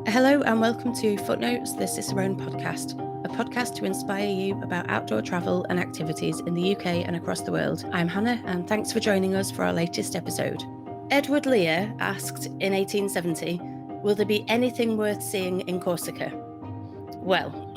Hello and welcome to Footnotes, the Cicerone podcast, a podcast to inspire you about outdoor travel and activities in the UK and across the world. I'm Hannah and thanks for joining us for our latest episode. Edward Lear asked in 1870, will there be anything worth seeing in Corsica? Well,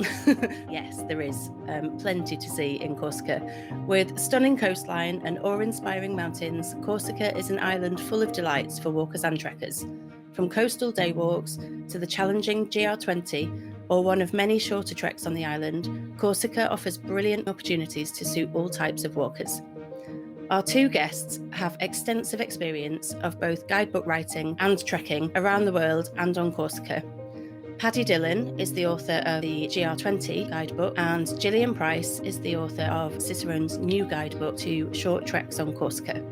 yes, there is plenty to see in Corsica. With stunning coastline and awe-inspiring mountains, Corsica is an island full of delights for walkers and trekkers. From coastal day walks to the challenging GR20 or one of many shorter treks on the island, Corsica offers brilliant opportunities to suit all types of walkers. Our two guests have extensive experience of both guidebook writing and trekking around the world and on Corsica. Paddy Dillon is the author of the GR20 guidebook, and Gillian Price is the author of Cicerone's new guidebook to short treks on Corsica.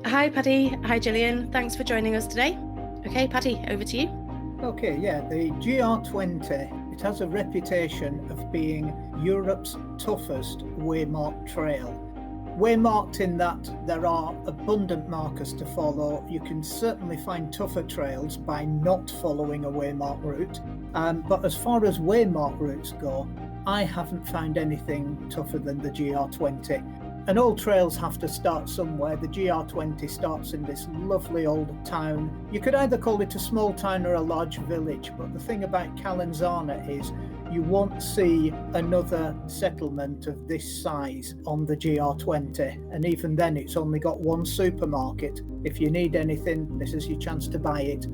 Hi Paddy, hi Gillian, thanks for joining us today. Okay, Paddy, over to you. Okay, the GR20, it has a reputation of being Europe's toughest waymarked trail. Waymarked in that there are abundant markers to follow. You can certainly find tougher trails by not following a waymarked route. But as far as waymarked routes go, I haven't found anything tougher than the GR20. And all trails have to start somewhere. The GR20 starts in this lovely old town. You could either call it a small town or a large village, but the thing about Calanzana is you won't see another settlement of this size on the GR20. And even then, it's only got one supermarket. If you need anything, this is your chance to buy it.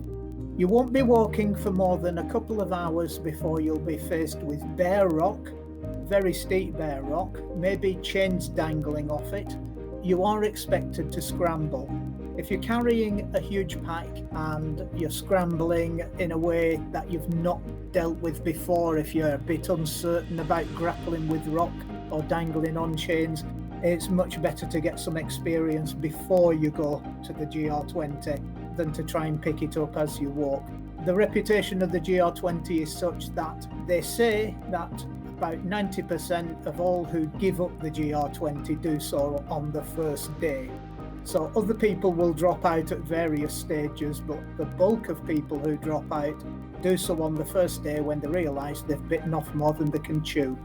You won't be walking for more than a couple of hours before you'll be faced with bare rock, very steep bare rock, maybe chains dangling off it. You are expected to scramble. If you're carrying a huge pack and you're scrambling in a way that you've not dealt with before, if you're a bit uncertain about grappling with rock or dangling on chains, it's much better to get some experience before you go to the GR20 than to try and pick it up as you walk. The reputation of the GR20 is such that they say that about 90% of all who give up the GR20 do so on the first day. So other people will drop out at various stages, but the bulk of people who drop out do so on the first day when they realise they've bitten off more than they can chew.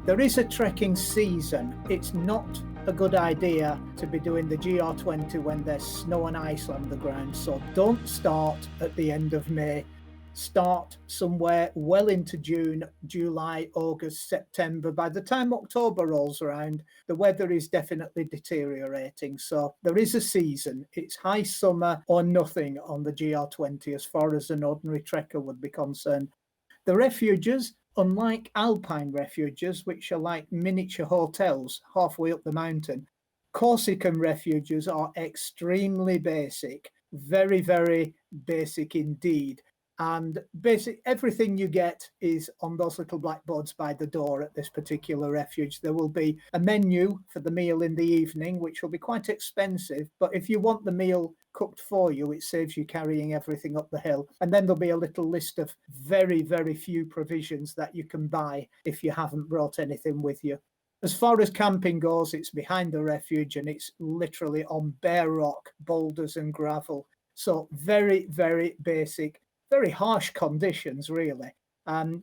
There is a trekking season. It's not a good idea to be doing the GR20 when there's snow and ice on the ground. So don't start at the end of May. Start somewhere well into June, July, August, September. By the time October rolls around, the weather is definitely deteriorating. So there is a season. It's high summer or nothing on the GR20 as far as an ordinary trekker would be concerned. The refuges, unlike alpine refuges, which are like miniature hotels halfway up the mountain, Corsican refuges are extremely basic, very, very basic indeed. And everything you get is on those little blackboards by the door at this particular refuge. There will be a menu for the meal in the evening, which will be quite expensive. But if you want the meal cooked for you, it saves you carrying everything up the hill. And then there'll be a little list of very, very few provisions that you can buy if you haven't brought anything with you. As far as camping goes, it's behind the refuge and it's literally on bare rock, boulders and gravel. So very, very basic. Very harsh conditions, really.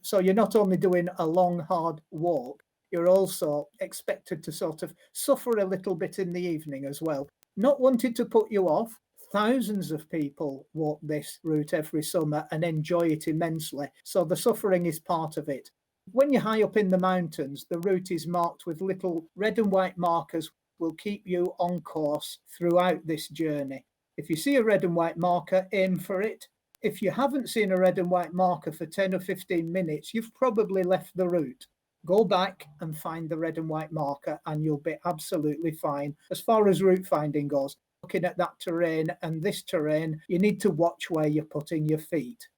So you're not only doing a long, hard walk, you're also expected to sort of suffer a little bit in the evening as well. Not wanting to put you off, thousands of people walk this route every summer and enjoy it immensely. So the suffering is part of it. When you're high up in the mountains, the route is marked with little red and white markers will keep you on course throughout this journey. If you see a red and white marker, aim for it. If you haven't seen a red and white marker for 10 or 15 minutes, you've probably left the route. Go back and find the red and white marker and you'll be absolutely fine. As far as route finding goes, looking at that terrain and this terrain, you need to watch where you're putting your feet.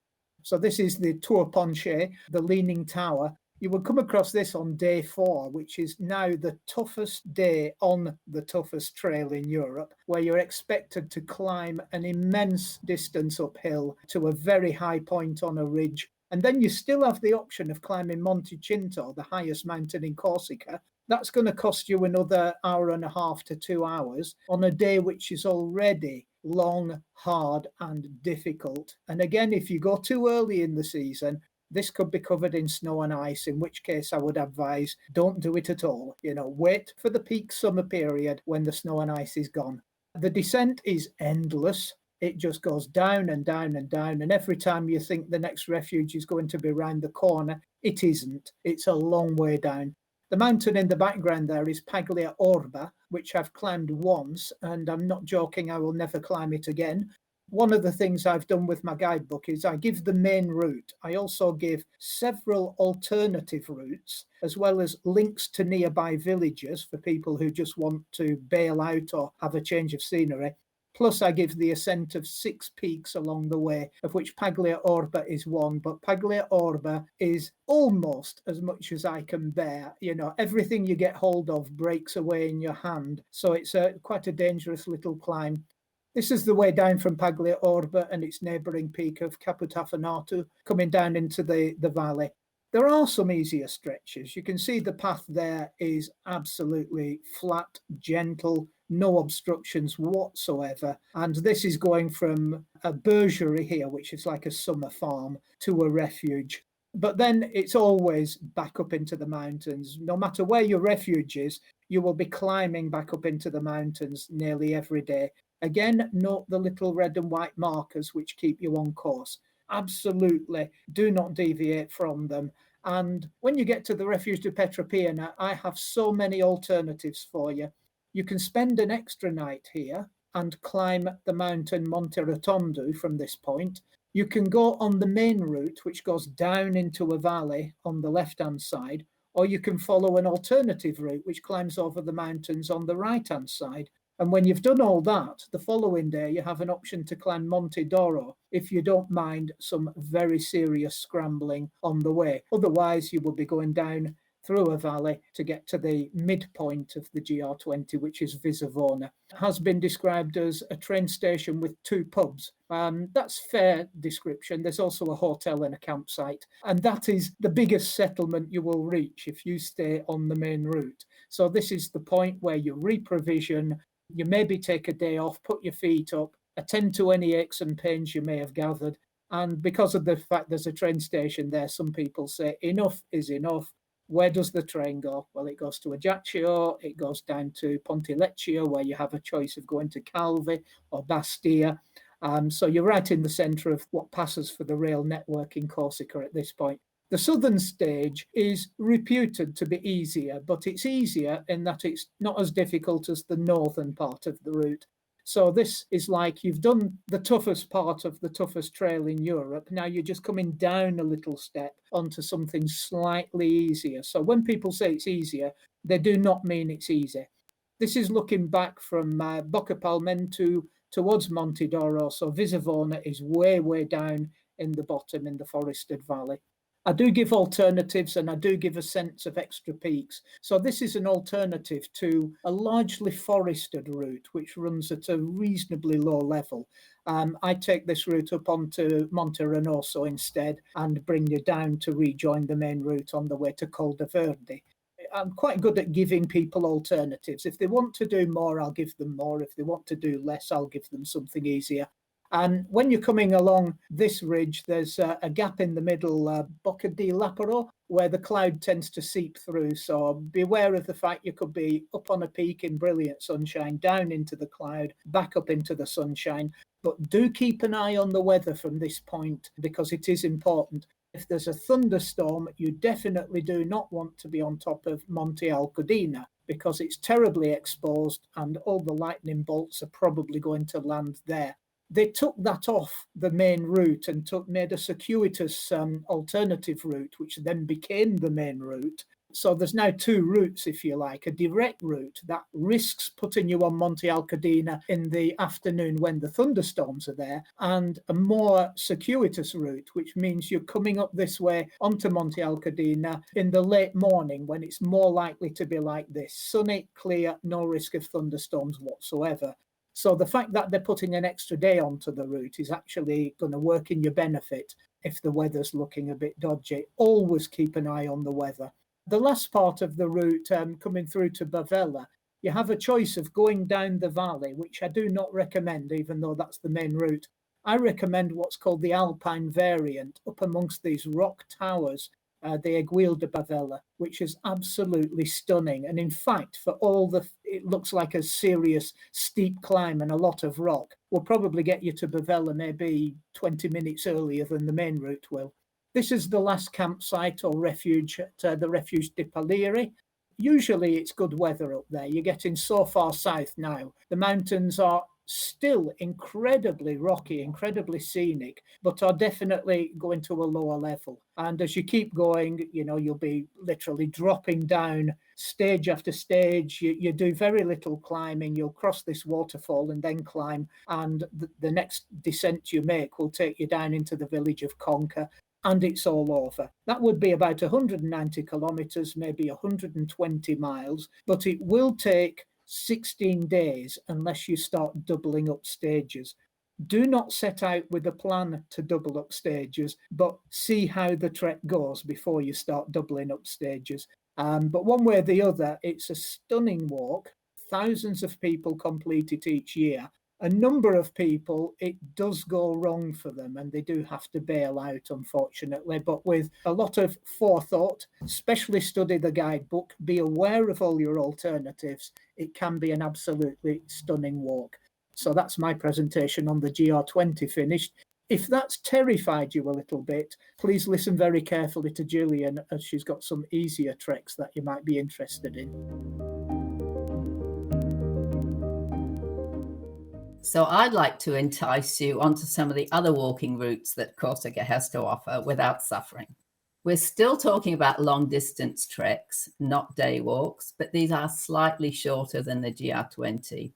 So this is the Tour Penché, the Leaning Tower. You will come across this on day 4, which is now the toughest day on the toughest trail in Europe, where you're expected to climb an immense distance uphill to a very high point on a ridge. And then you still have the option of climbing Monti, the highest mountain in Corsica. That's going to cost you another hour and a half to 2 hours on a day which is already long, hard, and difficult. And again, if you go too early in the season, this could be covered in snow and ice, in which case I would advise don't do it at all. Wait for the peak summer period when the snow and ice is gone. The descent is endless. It just goes down and down and down. And every time you think the next refuge is going to be round the corner, it isn't. It's a long way down. The mountain in the background there is Paglia Orba, which I've climbed once, and I'm not joking, I will never climb it again. One of the things I've done with my guidebook is I give the main route. I also give several alternative routes, as well as links to nearby villages for people who just want to bail out or have a change of scenery. Plus, I give the ascent of 6 peaks along the way, of which Paglia Orba is one, but Paglia Orba is almost as much as I can bear. Everything you get hold of breaks away in your hand, so it's quite a dangerous little climb. This is the way down from Paglia Orba and its neighbouring peak of Caputafanatu, coming down into the valley. There are some easier stretches. You can see the path there is absolutely flat, gentle, no obstructions whatsoever. And this is going from a bergerie here, which is like a summer farm, to a refuge. But then it's always back up into the mountains. No matter where your refuge is, you will be climbing back up into the mountains nearly every day. Again, note the little red and white markers which keep you on course. Absolutely do not deviate from them. And when you get to the Refuge de Petropiana, I have so many alternatives for you. You can spend an extra night here and climb the mountain Monte Rotondo from this point. You can go on the main route, which goes down into a valley on the left-hand side, or you can follow an alternative route, which climbs over the mountains on the right-hand side. And when you've done all that, the following day, you have an option to climb Monte d'Oro if you don't mind some very serious scrambling on the way. Otherwise, you will be going down through a valley to get to the midpoint of the GR20, which is Visavona. It has been described as a train station with 2 pubs. That's fair description. There's also a hotel and a campsite. And that is the biggest settlement you will reach if you stay on the main route. So this is the point where you reprovision, you maybe take a day off, put your feet up, attend to any aches and pains you may have gathered. And because of the fact there's a train station there, some people say enough is enough. Where does the train go? Well, it goes to Ajaccio, it goes down to Ponteleccio, where you have a choice of going to Calvi or Bastia. So you're right in the centre of what passes for the rail network in Corsica at this point. The southern stage is reputed to be easier, but it's easier in that it's not as difficult as the northern part of the route. So this is like you've done the toughest part of the toughest trail in Europe. Now you're just coming down a little step onto something slightly easier. So when people say it's easier, they do not mean it's easy. This is looking back from Bocca Palmentu towards Monte d'Oro. So Visavona is way, way down in the bottom in the forested valley. I do give alternatives and I do give a sense of extra peaks. So this is an alternative to a largely forested route, which runs at a reasonably low level. I take this route up onto Monte Renoso instead and bring you down to rejoin the main route on the way to Col de Verde. I'm quite good at giving people alternatives. If they want to do more, I'll give them more. If they want to do less, I'll give them something easier. And when you're coming along this ridge, there's a gap in the middle, Bocca di Laparo, where the cloud tends to seep through. So beware of the fact you could be up on a peak in brilliant sunshine, down into the cloud, back up into the sunshine. But do keep an eye on the weather from this point, because it is important. If there's a thunderstorm, you definitely do not want to be on top of Monte Alcudina, because it's terribly exposed and all the lightning bolts are probably going to land there. They took that off the main route and made a circuitous alternative route, which then became the main route. So there's now 2 routes, if you like, a direct route that risks putting you on Monte Alcudina in the afternoon when the thunderstorms are there, and a more circuitous route, which means you're coming up this way onto Monte Alcudina in the late morning when it's more likely to be like this, sunny, clear, no risk of thunderstorms whatsoever. So the fact that they're putting an extra day onto the route is actually going to work in your benefit if the weather's looking a bit dodgy. Always keep an eye on the weather. The last part of the route, coming through to Bavella, You have a choice of going down the valley, which I do not recommend, even though that's the main route. I recommend what's called the Alpine variant, up amongst these rock towers, the Aiguille de Bavella, which is absolutely stunning. And in fact, for it looks like a serious steep climb and a lot of rock, will probably get you to Bavella maybe 20 minutes earlier than the main route will. This is the last campsite or refuge at the Refuge di Palieri. Usually it's good weather up there. You're getting so far south now. The mountains are still incredibly rocky, incredibly scenic, but are definitely going to a lower level. And as you keep going, you'll be literally dropping down stage after stage. You do very little climbing. You'll cross this waterfall and then climb. And the next descent you make will take you down into the village of Conca. And it's all over. That would be about 190 kilometers, maybe 120 miles, but it will take 16 days unless you start doubling up stages. Do not set out with a plan to double up stages, but see how the trek goes before you start doubling up stages. But one way or the other, it's a stunning walk. Thousands of people complete it each year. A number of people, it does go wrong for them and they do have to bail out, unfortunately. But with a lot of forethought, especially study the guidebook, be aware of all your alternatives, it can be an absolutely stunning walk. So that's my presentation on the GR20 finished. If that's terrified you a little bit, please listen very carefully to Gillian, as she's got some easier treks that you might be interested in. So I'd like to entice you onto some of the other walking routes that Corsica has to offer without suffering. We're still talking about long distance treks, not day walks, but these are slightly shorter than the GR20.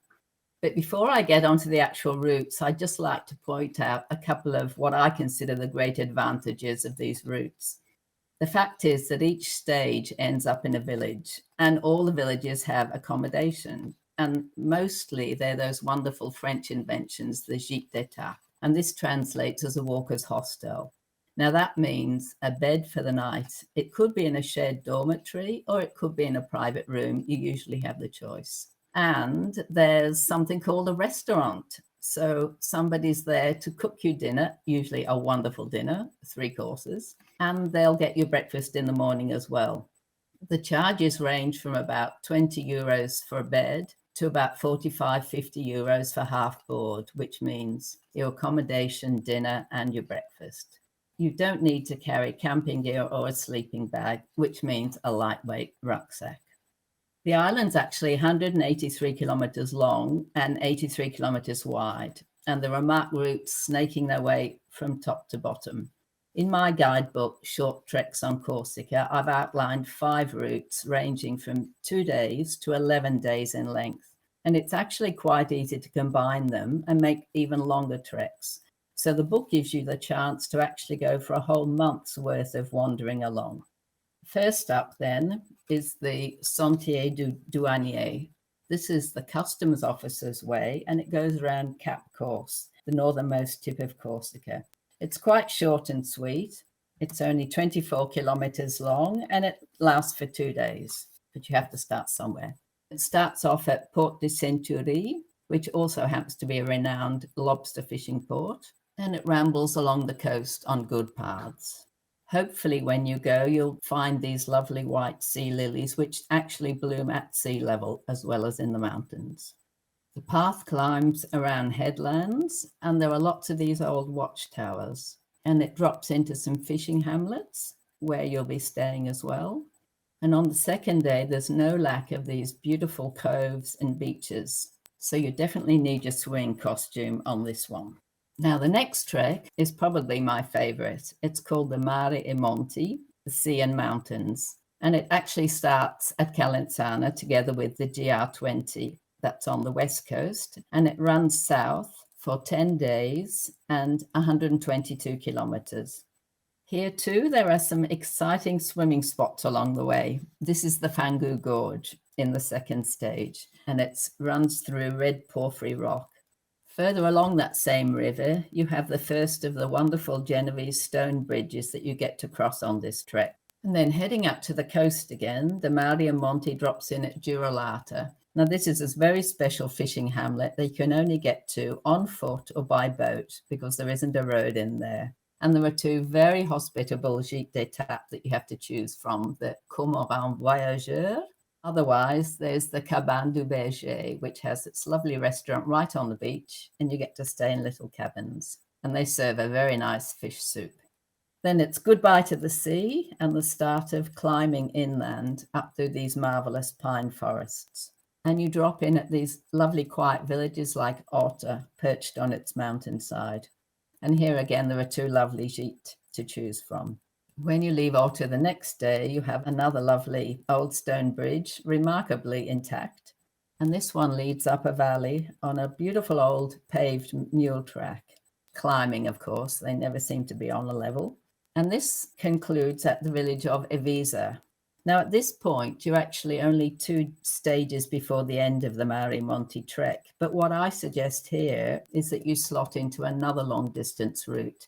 But before I get onto the actual routes, I'd just like to point out a couple of what I consider the great advantages of these routes. The fact is that each stage ends up in a village, and all the villages have accommodation. And mostly they're those wonderful French inventions, the gîte d'étape. And this translates as a walker's hostel. Now that means a bed for the night. It could be in a shared dormitory or it could be in a private room. You usually have the choice. And there's something called a restaurant. So somebody's there to cook you dinner, usually a wonderful dinner, 3 courses, and they'll get you breakfast in the morning as well. The charges range from about 20 euros for a bed to about 45, 50 euros for half board, which means your accommodation, dinner, and your breakfast. You don't need to carry camping gear or a sleeping bag, which means a lightweight rucksack. The island's actually 183 kilometers long and 83 kilometers wide, and there are marked routes snaking their way from top to bottom. In my guidebook, Short Treks on Corsica, I've outlined 5 routes ranging from 2 days to 11 days in length. And it's actually quite easy to combine them and make even longer treks. So the book gives you the chance to actually go for a whole month's worth of wandering along. First up then is the Santia Du Duanier. This is the customs officer's way, and it goes around Cap Corse, the northernmost tip of Corsica. It's quite short and sweet. It's only 24 kilometers long and it lasts for 2 days, but you have to start somewhere. It starts off at Port de Century, which also happens to be a renowned lobster fishing port, and it rambles along the coast on good paths. Hopefully when you go, you'll find these lovely white sea lilies, which actually bloom at sea level as well as in the mountains. The path climbs around headlands, and there are lots of these old watchtowers, and it drops into some fishing hamlets where you'll be staying as well. And on the second day, there's no lack of these beautiful coves and beaches, so you definitely need your swimming costume on this one. Now, the next trek is probably my favorite. It's called the Mare and Monti, the sea and mountains, and it actually starts at Calenzana together with the GR20. That's on the west coast, and it runs south for 10 days and 122 kilometers. Here too, there are some exciting swimming spots along the way. This is the Fangu Gorge in the second stage, and it runs through red porphyry rock. Further along that same river, you have the first of the wonderful Genovese stone bridges that you get to cross on this trek. And then heading up to the coast again, the Mare and Monte drops in at Juralata. Now, this is a very special fishing hamlet that you can only get to on foot or by boat because there isn't a road in there. And there are two very hospitable gîtes d'étape that you have to choose from, the Cormoran Voyageur. Otherwise, there's the Cabane du Berger, which has its lovely restaurant right on the beach, and you get to stay in little cabins. And they serve a very nice fish soup. Then it's goodbye to the sea and the start of climbing inland up through these marvelous pine forests. And you drop in at these lovely quiet villages like Orte, perched on its mountainside. And here again, there are two lovely gîtes to choose from. When you leave Orte the next day, you have another lovely old stone bridge, remarkably intact. And this one leads up a valley on a beautiful old paved mule track. Climbing, of course, they never seem to be on a level. And this concludes at the village of Evisa. Now, at this point, you're actually only 2 stages before the end of the Mare Monti trek. But what I suggest here is that you slot into another long distance route.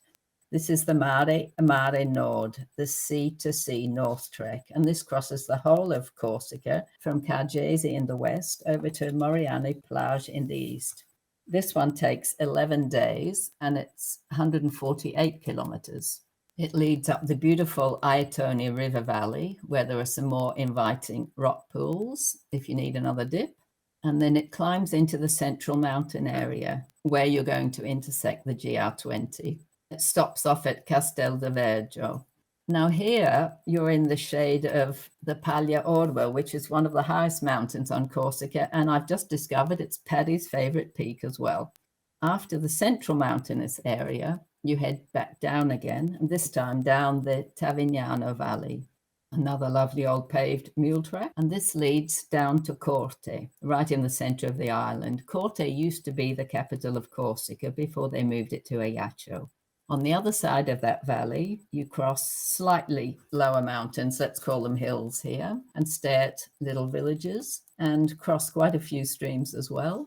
This is the Mare and Mare Nord, the sea-to-sea North Trek, and this crosses the whole of Corsica from Cargese in the west over to Moriani Plage in the east. This one takes 11 days and it's 148 kilometers. It leads up the beautiful Iotoni River Valley, where there are some more inviting rock pools if you need another dip. And then it climbs into the central mountain area where you're going to intersect the GR20. It stops off at Castel de Vergio. Now here you're in the shade of the Paglia Orba, which is one of the highest mountains on Corsica, and I've just discovered it's Paddy's favorite peak as well. After the central mountainous area, you head back down again, and this time down the Tavignano Valley. Another lovely old paved mule track, and this leads down to Corte, right in the center of the island. Corte used to be the capital of Corsica before they moved it to Ajaccio. On the other side of that valley, you cross slightly lower mountains, let's call them hills here, and stay at little villages and cross quite a few streams as well.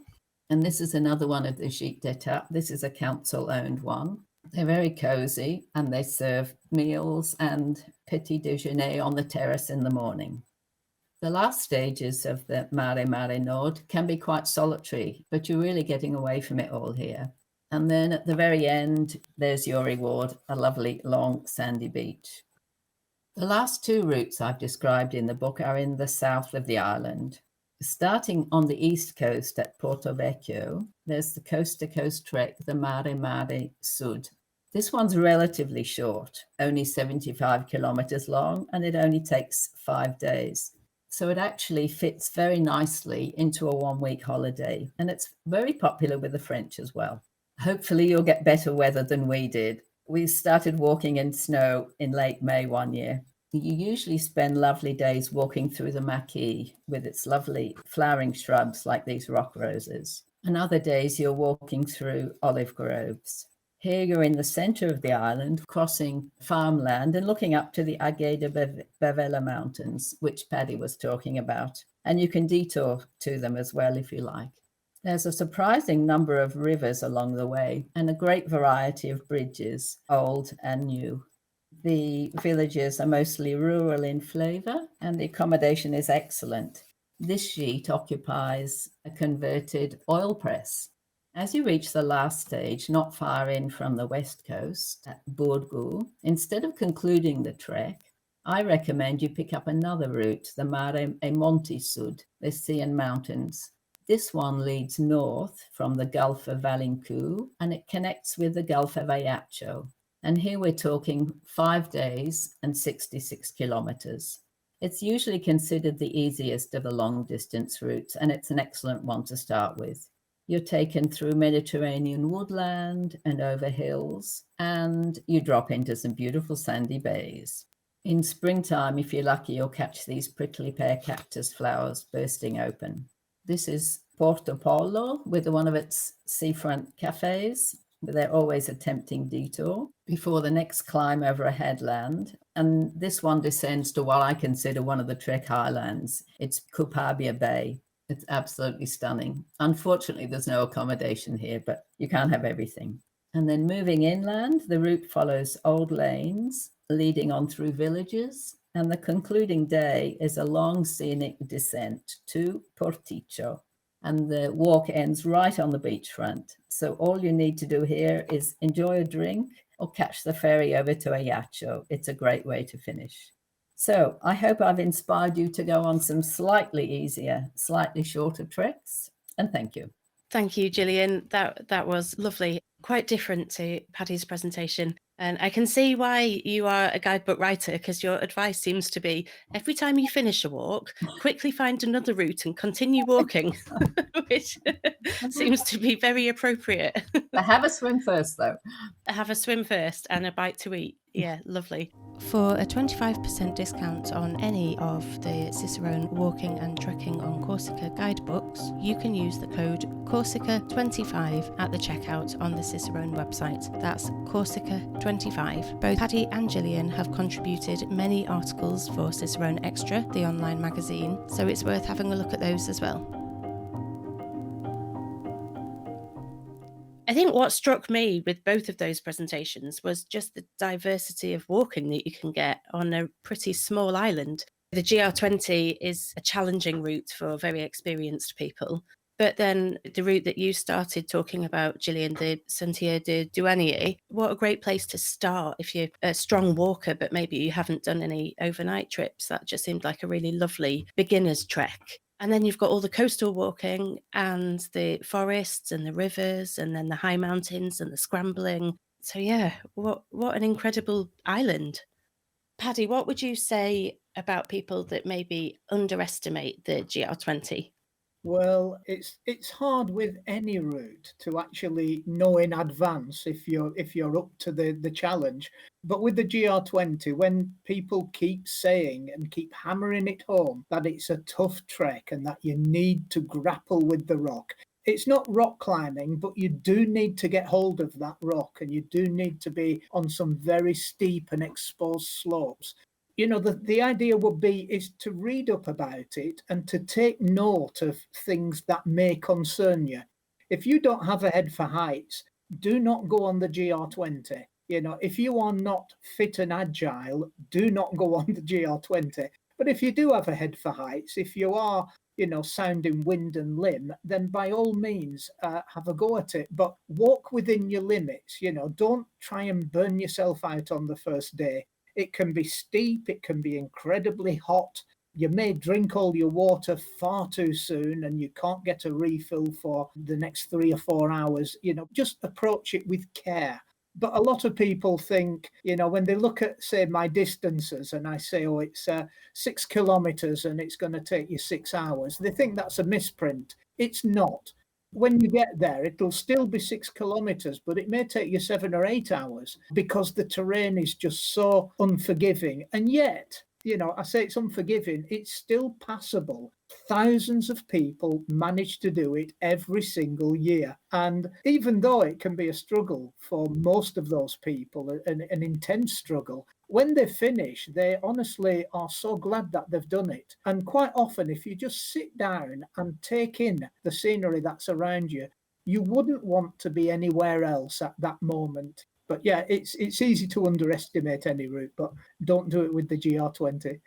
And this is another one of the gîtes d'étape. This is a council-owned one. They're very cozy and they serve meals and petit déjeuner on the terrace in the morning. The last stages of the Mare Mare Nord can be quite solitary, but you're really getting away from it all here. And then at the very end, there's your reward, a lovely long sandy beach. The last 2 routes I've described in the book are in the south of the island. Starting on the east coast at Porto Vecchio, there's the coast-to-coast trek, the Mare Mare Sud. This one's relatively short, only 75 kilometers long, and it only takes 5 days. So it actually fits very nicely into a 1-week holiday, and it's very popular with the French as well. Hopefully you'll get better weather than we did. We started walking in snow in late May one year. You usually spend lovely days walking through the maquis with its lovely flowering shrubs like these rock roses. And other days you're walking through olive groves. Here you're in the center of the island, crossing farmland and looking up to the Aghe de Bavella Mountains, which Paddy was talking about. And you can detour to them as well if you like. There's a surprising number of rivers along the way and a great variety of bridges, old and new. The villages are mostly rural in flavour and the accommodation is excellent. This gîte occupies a converted oil press. As you reach the last stage, not far in from the west coast at Borgo, instead of concluding the trek, I recommend you pick up another route, the Mare and Monti Sud, the sea and mountains. This one leads north from the Gulf of Valincu and it connects with the Gulf of Ajaccio. And here we're talking 5 days and 66 kilometers. It's usually considered the easiest of the long distance routes and it's an excellent one to start with. You're taken through Mediterranean woodland and over hills and you drop into some beautiful sandy bays. In springtime, if you're lucky, you'll catch these prickly pear cactus flowers bursting open. This is Porto Pollo with one of its seafront cafes. They're always a tempting detour before the next climb over a headland. And this one descends to what I consider one of the Trek highlands. It's Cupabia Bay. It's absolutely stunning. Unfortunately, there's no accommodation here, but you can't have everything. And then moving inland, the route follows old lanes leading on through villages And the concluding day is a long scenic descent to Porticcio. And the walk ends right on the beachfront. So all you need to do here is enjoy a drink or catch the ferry over to Ajaccio. It's a great way to finish. So I hope I've inspired you to go on some slightly easier, slightly shorter treks. And thank you. Thank you, Gillian. That was lovely. Quite different to Paddy's presentation. And I can see why you are a guidebook writer, because your advice seems to be every time you finish a walk, quickly find another route and continue walking, which seems to be very appropriate. Have a swim first, though. Have a swim first and a bite to eat. Yeah, lovely. For a 25% discount on any of the Cicerone walking and trekking on Corsica guidebooks, you can use the code Corsica25 at the checkout on the Cicerone website. That's Corsica25. Both Paddy and Gillian have contributed many articles for Cicerone Extra, the online magazine, so it's worth having a look at those as well. I think what struck me with both of those presentations was just the diversity of walking that you can get on a pretty small island. The GR20 is a challenging route for very experienced people. But then the route that you started talking about, Gillian, the Santia Du Duanier, what a great place to start if you're a strong walker, but maybe you haven't done any overnight trips. That just seemed like a really lovely beginner's trek. And then you've got all the coastal walking and the forests and the rivers and then the high mountains and the scrambling. So yeah, what an incredible island. Paddy, what would you say about people that maybe underestimate the GR20? Well, it's hard with any route to actually know in advance if you're up to the challenge. But with the GR20, when people keep saying and keep hammering it home that it's a tough trek and that you need to grapple with the rock, it's not rock climbing, but you do need to get hold of that rock and you do need to be on some very steep and exposed slopes. You know, the idea would be is to read up about it and to take note of things that may concern you. If you don't have a head for heights, do not go on the GR20. You know, if you are not fit and agile, do not go on the GR20. But if you do have a head for heights, if you are, you know, sound in wind and limb, then by all means have a go at it. But walk within your limits. You know, don't try and burn yourself out on the first day. It can be steep, it can be incredibly hot. You may drink all your water far too soon and you can't get a refill for the next 3 or 4 hours. You know, just approach it with care. But a lot of people think, you know, when they look at, say, my distances and I say, oh, it's 6 kilometers and it's going to take you 6 hours, they think that's a misprint. It's not. When you get there, it'll still be 6 kilometers, but it may take you 7 or 8 hours because the terrain is just so unforgiving. And yet, you know, I say it's unforgiving, it's still passable. Thousands of people manage to do it every single year. And even though it can be a struggle for most of those people, an intense struggle, when they finish, they honestly are so glad that they've done it. And quite often, if you just sit down and take in the scenery that's around you, you wouldn't want to be anywhere else at that moment. But yeah, it's easy to underestimate any route, but don't do it with the GR20.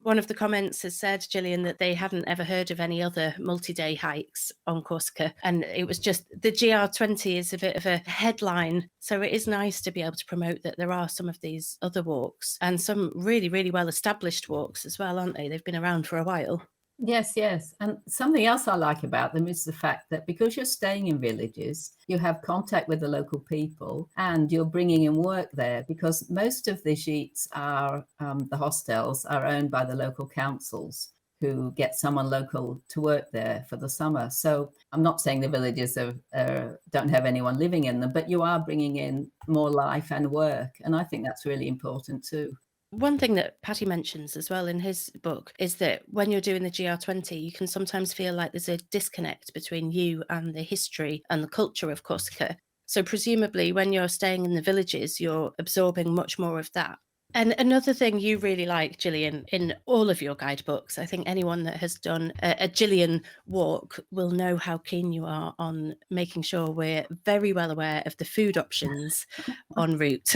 One of the comments has said, Gillian, that they hadn't ever heard of any other multi-day hikes on Corsica. And it was just the GR20 is a bit of a headline. So it is nice to be able to promote that there are some of these other walks and some really, really well-established walks as well, aren't they? They've been around for a while. Yes, yes. And something else I like about them is the fact that because you're staying in villages, you have contact with the local people and you're bringing in work there, because most of the gîtes are, the hostels are owned by the local councils who get someone local to work there for the summer. So I'm not saying the villages don't have anyone living in them, but you are bringing in more life and work. And I think that's really important too. One thing that Paddy mentions as well in his book is that when you're doing the GR20, you can sometimes feel like there's a disconnect between you and the history and the culture of Corsica. So presumably when you're staying in the villages, you're absorbing much more of that. And another thing you really like, Gillian, in all of your guidebooks, I think anyone that has done a Gillian walk will know how keen you are on making sure we're very well aware of the food options en route.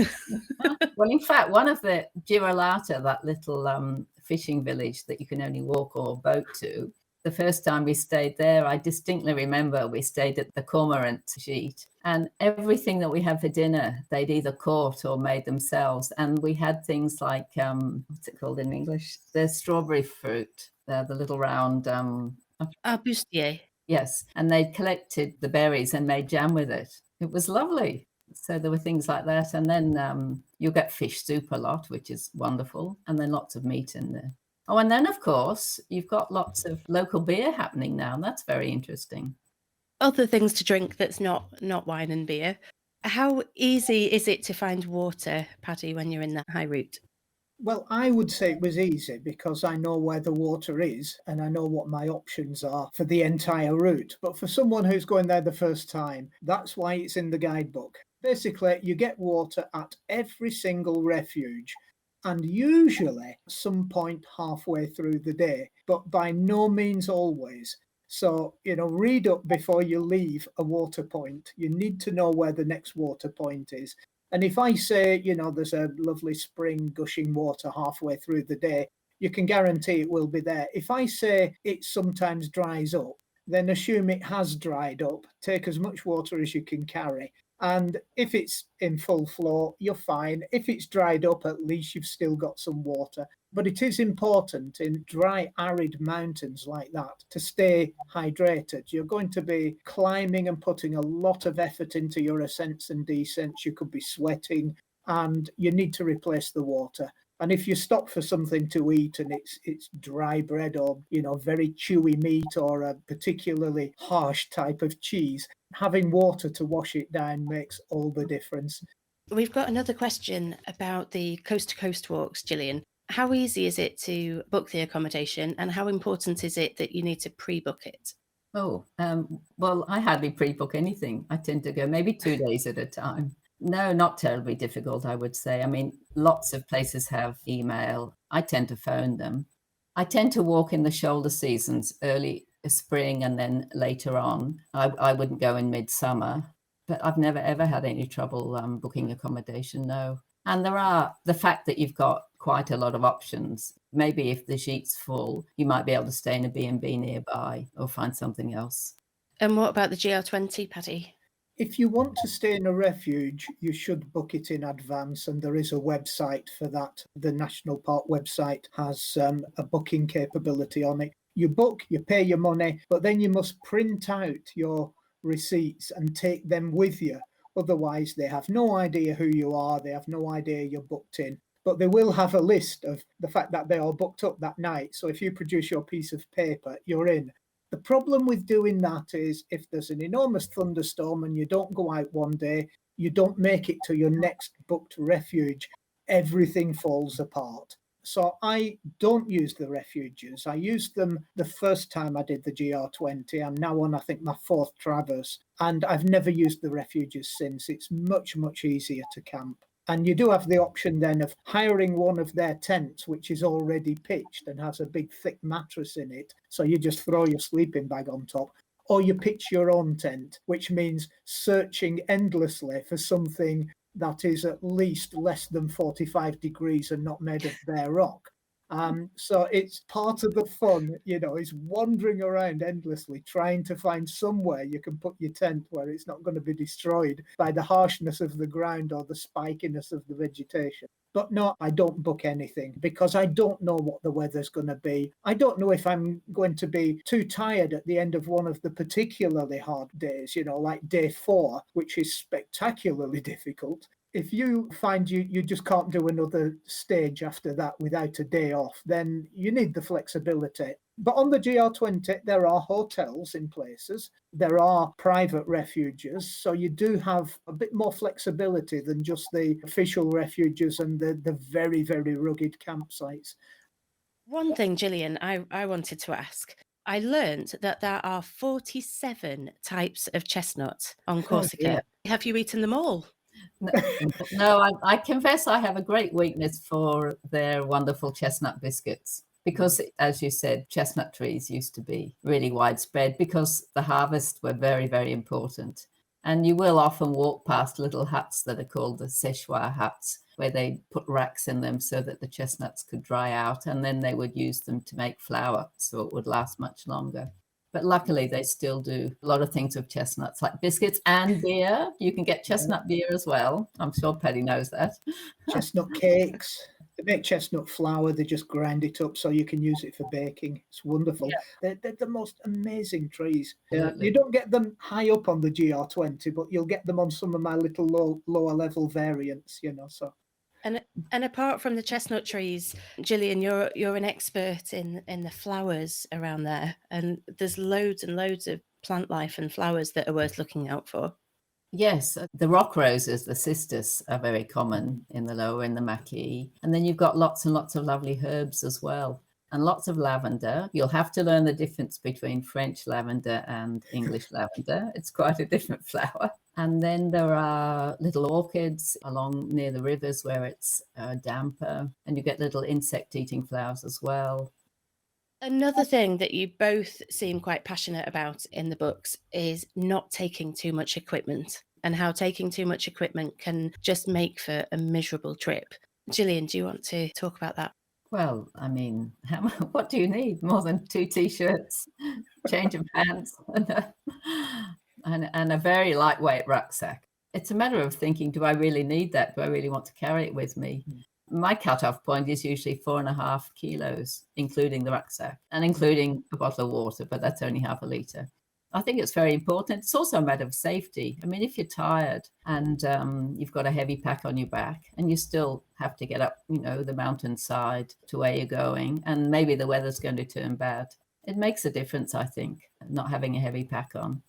Well, in fact, one of the Juralata, that little fishing village that you can only walk or boat to, the first time we stayed there, I distinctly remember we stayed at the Cormorant sheet, and everything that we had for dinner, they'd either caught or made themselves. And we had things like, what's it called in English? The strawberry fruit, the little round. Arbustier. Yes, and they'd collected the berries and made jam with it. It was lovely. So there were things like that. And then you'll get fish soup a lot, which is wonderful. And then lots of meat in there. Oh, and then, of course, you've got lots of local beer happening now. And that's very interesting. Other things to drink that's not wine and beer. How easy is it to find water, Paddy, when you're in that high route? Well, I would say it was easy because I know where the water is and I know what my options are for the entire route. But for someone who's going there the first time, that's why it's in the guidebook. Basically, you get water at every single refuge and usually some point halfway through the day, but by no means always. So, read up before you leave a water point. You need to know where the next water point is. And if I say, there's a lovely spring gushing water halfway through the day, you can guarantee it will be there. If I say it sometimes dries up, then assume it has dried up. Take as much water as you can carry. And if it's in full flow, you're fine. If it's dried up, at least you've still got some water. But it is important in dry, arid mountains like that to stay hydrated. You're going to be climbing and putting a lot of effort into your ascents and descents. You could be sweating and you need to replace the water. And if you stop for something to eat and it's dry bread or, very chewy meat or a particularly harsh type of cheese, having water to wash it down makes all the difference. We've got another question about the coast-to-coast walks, Gillian. How easy is it to book the accommodation and how important is it that you need to pre-book it? Oh, well, I hardly pre-book anything. I tend to go maybe 2 days at a time. No, not terribly difficult, I would say. I mean, lots of places have email. I tend to phone them. I tend to walk in the shoulder seasons, early spring and then later on. I wouldn't go in midsummer, but I've never ever had any trouble booking accommodation, no. And the fact that you've got quite a lot of options. Maybe if the sheet's full, you might be able to stay in a B&B nearby or find something else. And what about the GR20, Paddy? If you want to stay in a refuge, you should book it in advance, and there is a website for that. The National Park website has a booking capability on it. You book, you pay your money, but then you must print out your receipts and take them with you. Otherwise, they have no idea who you are, they have no idea you're booked in. But they will have a list of the fact that they are booked up that night. So if you produce your piece of paper, you're in. The problem with doing that is if there's an enormous thunderstorm and you don't go out one day, you don't make it to your next booked refuge, everything falls apart. So I don't use the refuges. I used them the first time I did the GR20. I'm now on, I think, my fourth traverse, and I've never used the refuges since. It's much, much easier to camp. And you do have the option then of hiring one of their tents, which is already pitched and has a big thick mattress in it. So you just throw your sleeping bag on top, or you pitch your own tent, which means searching endlessly for something that is at least less than 45 degrees and not made of bare rock. So it's part of the fun, is wandering around endlessly, trying to find somewhere you can put your tent where it's not going to be destroyed by the harshness of the ground or the spikiness of the vegetation. But no, I don't book anything because I don't know what the weather's going to be. I don't know if I'm going to be too tired at the end of one of the particularly hard days, like day 4, which is spectacularly difficult. If you find you just can't do another stage after that without a day off, then you need the flexibility. But on the GR20, there are hotels in places. There are private refuges. So you do have a bit more flexibility than just the official refuges and the very, very rugged campsites. One thing, Gillian, I wanted to ask. I learnt that there are 47 types of chestnut on Corsica. dear. Have you eaten them all? No, I confess I have a great weakness for their wonderful chestnut biscuits because, as you said, chestnut trees used to be really widespread because the harvests were very, very important. And you will often walk past little huts that are called the séchoir huts, where they put racks in them so that the chestnuts could dry out, and then they would use them to make flour so it would last much longer. But luckily, they still do a lot of things with chestnuts, like biscuits and beer. You can get chestnut beer as well. I'm sure Paddy knows that. Chestnut cakes. They make chestnut flour. They just grind it up so you can use it for baking. It's wonderful. Yeah. They're the most amazing trees. Absolutely. You don't get them high up on the GR20, but you'll get them on some of my little lower level variants, so. And apart from the chestnut trees, Gillian, you're an expert in the flowers around there, and there's loads and loads of plant life and flowers that are worth looking out for. Yes, the rock roses, the cistus, are very common in the lower, in the maquis. And then you've got lots and lots of lovely herbs as well, and lots of lavender. You'll have to learn the difference between French lavender and English lavender. It's quite a different flower. And then there are little orchids along near the rivers where it's damper, and you get little insect-eating flowers as well. Another thing that you both seem quite passionate about in the books is not taking too much equipment, and how taking too much equipment can just make for a miserable trip. Gillian, do you want to talk about that? Well, I mean, what do you need? More than 2 T-shirts, change of pants, and a very lightweight rucksack. It's a matter of thinking, do I really need that? Do I really want to carry it with me? My cutoff point is usually 4.5 kilos, including the rucksack and including a bottle of water, but that's only half a litre. I think it's very important. It's also a matter of safety. I mean, if you're tired and you've got a heavy pack on your back and you still have to get up, the mountainside to where you're going, and maybe the weather's going to turn bad, it makes a difference, I think, not having a heavy pack on.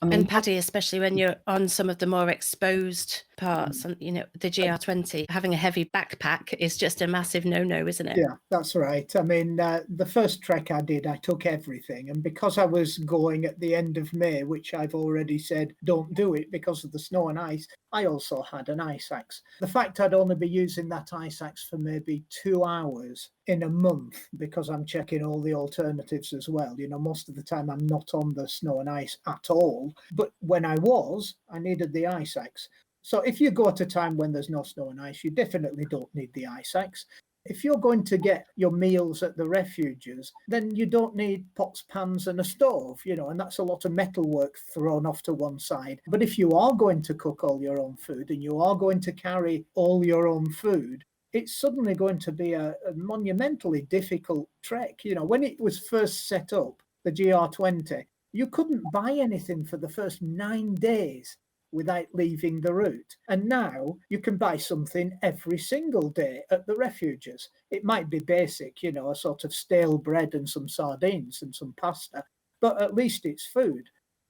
I mean, And Paddy, especially when you're on some of the more exposed parts, and the GR20, having a heavy backpack is just a massive no-no, isn't it? Yeah, that's right. I mean, the first trek I did, I took everything. And because I was going at the end of May, which I've already said, don't do it because of the snow and ice, I also had an ice axe. The fact I'd only be using that ice axe for maybe 2 hours in a month, because I'm checking all the alternatives as well. Most of the time I'm not on the snow and ice at all. But when I was, I needed the ice axe. So if you go at a time when there's no snow and ice, you definitely don't need the ice axe. If you're going to get your meals at the refuges, then you don't need pots, pans and a stove, and that's a lot of metalwork thrown off to one side. But if you are going to cook all your own food and you are going to carry all your own food, it's suddenly going to be a monumentally difficult trek. When it was first set up, the GR20, you couldn't buy anything for the first 9 days without leaving the route. And now you can buy something every single day at the refuges. It might be basic, a sort of stale bread and some sardines and some pasta, but at least it's food.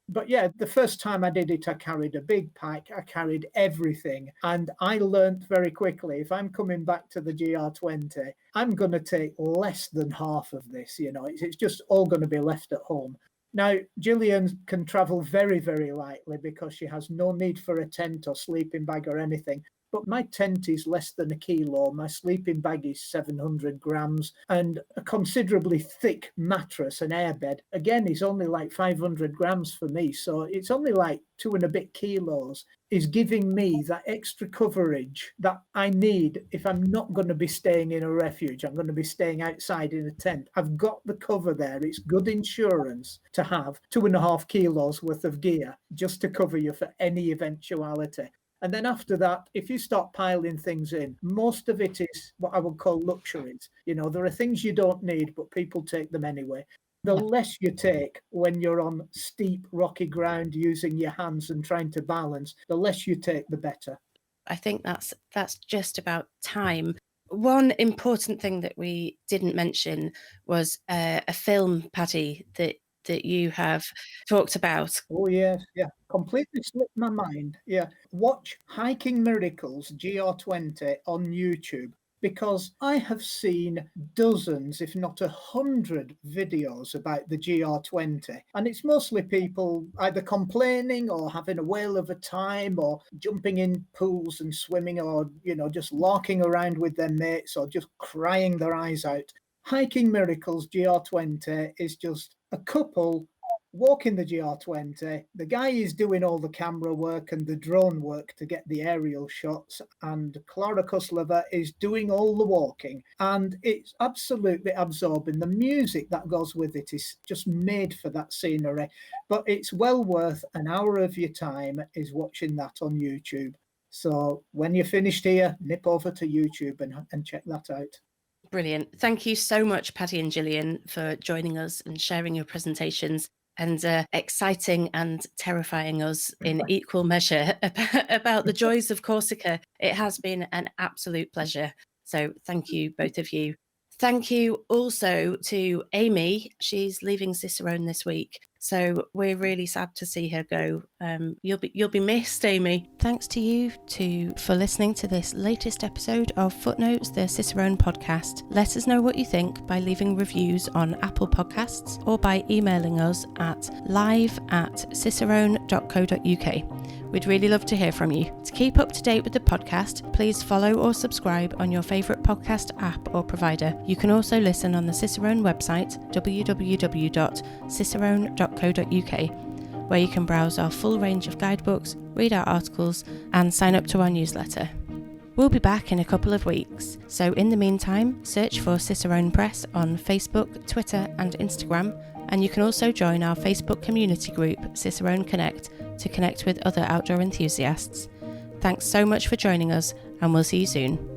But yeah, the first time I did it, I carried a big pack, I carried everything. And I learned very quickly, if I'm coming back to the GR20, I'm going to take less than half of this. It's just all going to be left at home. Now, Gillian can travel very, very lightly because she has no need for a tent or sleeping bag or anything. But my tent is less than 1 kilo. My sleeping bag is 700 grams, and a considerably thick mattress and airbed, again, is only like 500 grams for me. So it's only like 2 and a bit kilos is giving me that extra coverage that I need if I'm not going to be staying in a refuge. I'm going to be staying outside in a tent. I've got the cover there. It's good insurance to have 2.5 kilos worth of gear just to cover you for any eventuality. And then after that, if you start piling things in, most of it is what I would call luxuries. There are things you don't need, but people take them anyway. The less you take when you're on steep, rocky ground using your hands and trying to balance, the less you take, the better. I think that's just about time. One important thing that we didn't mention was a film, Paddy, that you have talked about. Oh, yes. Yeah. Completely slipped my mind. Yeah. Watch Hiking Miracles GR20 on YouTube. because I have seen dozens, if not 100 videos about the GR20. And it's mostly people either complaining or having a whale of a time or jumping in pools and swimming or, just larking around with their mates or just crying their eyes out. Hiking Miracles GR20 is just a couple walking the GR20. The guy is doing all the camera work and the drone work to get the aerial shots, and Clara Kuslova is doing all the walking, and it's absolutely absorbing. The music that goes with it is just made for that scenery, but it's well worth an hour of your time is watching that on YouTube. So when you're finished here, nip over to YouTube and check that out. Brilliant. Thank you so much, Paddy and Gillian, for joining us and sharing your presentations and exciting and terrifying us in equal measure about the joys of Corsica. It has been an absolute pleasure. So thank you, both of you. Thank you also to Amy. She's leaving Cicerone this week, so we're really sad to see her go. You'll be missed, Amy. Thanks to you for listening to this latest episode of Footnotes, the Cicerone podcast. Let us know what you think by leaving reviews on Apple Podcasts or by emailing us at live@cicerone.co.uk. We'd really love to hear from you. To keep up to date with the podcast, please follow or subscribe on your favourite podcast app or provider. You can also listen on the Cicerone website, www.cicerone.co.uk, where you can browse our full range of guidebooks, read our articles, and sign up to our newsletter. We'll be back in a couple of weeks, so in the meantime, search for Cicerone Press on Facebook, Twitter, and Instagram, and you can also join our Facebook community group, Cicerone Connect, to connect with other outdoor enthusiasts. Thanks so much for joining us, and we'll see you soon.